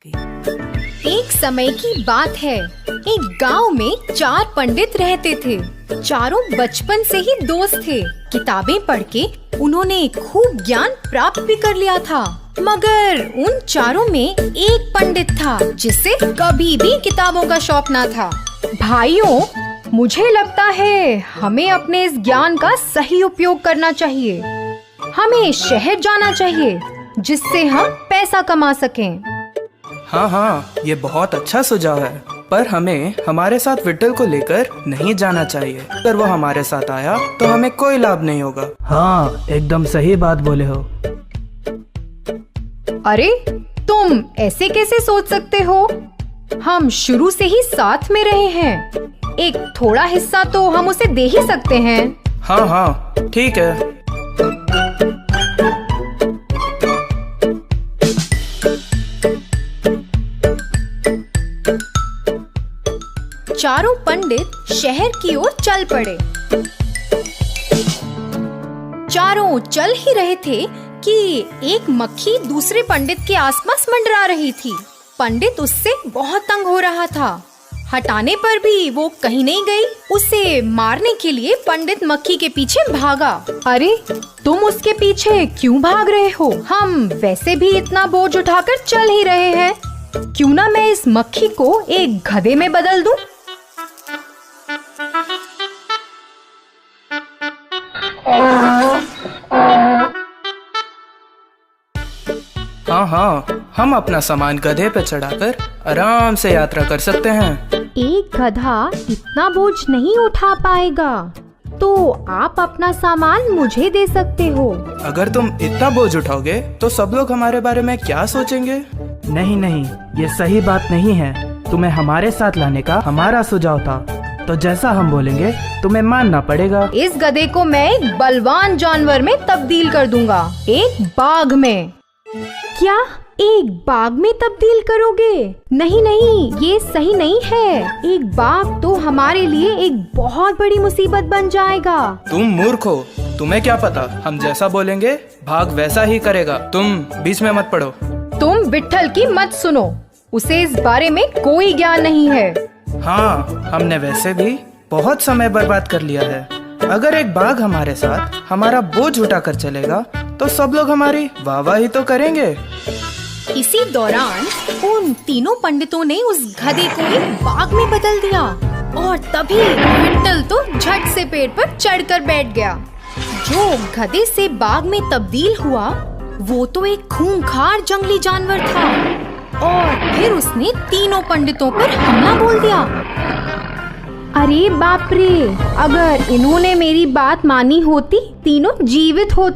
एक समय की बात है। एक गांव में 4 पंडित रहते थे। चारों बचपन से ही दोस्त थे। किताबें पढ़ के उन्होंने खूब ज्ञान प्राप्त भी कर लिया था। मगर उन चारों में एक पंडित था जिसे कभी भी किताबों का शौक ना था। भाइयों, मुझे लगता है हमें अपने इस ज्ञान का सही उपयोग करना चाहिए। हमें शहर जाना चाहिए जिससे हम पैसा कमा सकें। हाँ, ये बहुत अच्छा सुझाव है, पर हमें हमारे साथ विट्ठल को लेकर नहीं जाना चाहिए। अगर वो हमारे साथ आया तो हमें कोई लाभ नहीं होगा। हाँ, एकदम सही बात बोले हो। अरे, तुम ऐसे कैसे सोच सकते हो? हम शुरू से ही साथ में रहे हैं। एक थोड़ा हिस्सा तो हम उसे दे ही सकते हैं। हाँ, ठीक है। चारों पंडित शहर की ओर चल पड़े। चारों चल ही रहे थे कि एक मक्खी दूसरे पंडित के आसपास मंडरा रही थी। पंडित उससे बहुत तंग हो रहा था। हटाने पर भी वो कहीं नहीं गई। उसे मारने के लिए पंडित मक्खी के पीछे भागा। अरे, तुम उसके पीछे क्यों भाग रहे हो? हम वैसे भी इतना बोझ उठाकर चल ही रहे हैं। क्यों ना मैं इस मक्खी को एक गधे में बदल दूं? हाँ, हम अपना सामान गधे पे चढ़ाकर आराम से यात्रा कर सकते हैं। एक गधा इतना बोझ नहीं उठा पाएगा, तो आप अपना सामान मुझे दे सकते हो। अगर तुम इतना बोझ उठाओगे तो सब लोग हमारे बारे में क्या सोचेंगे? नहीं, ये सही बात नहीं है। तुम्हें हमारे साथ लाने का हमारा सुझाव था, तो जैसा हम बोलेंगे तुम्हें मानना पड़ेगा। इस गधे को मैं एक बलवान जानवर में तब्दील कर दूंगा, एक बाघ में। क्या एक बाघ में तब्दील करोगे? नहीं, ये सही नहीं है। एक बाघ तो हमारे लिए एक बहुत बड़ी मुसीबत बन जाएगा। तुम मूर्ख हो, तुम्हें क्या पता? हम जैसा बोलेंगे बाघ वैसा ही करेगा। तुम बीच में मत पड़ो। तुम विट्ठल की मत सुनो, उसे इस बारे में कोई ज्ञान नहीं है। हाँ, हमने वैसे भी बहुत समय बर्बाद कर लिया है। अगर एक बाघ हमारे साथ हमारा बोझ उठाकर चलेगा तो सब लोग हमारी वाहवाही तो करेंगे। इसी दौरान उन तीनों पंडितों ने उस गधे को एक बाघ में बदल दिया और तभी विट्ठल तो झट से पेड़ पर चढ़कर बैठ गया। जो गधे से बाघ में तब्दील हुआ वो तो एक खूंखार जंगली जानवर था और फिर उसने तीनों पंडितों पर हमला बोल दिया। अरे बाप रे! अगर इन्होंने मेरी बात मानी होती, तीनों जीवित होते।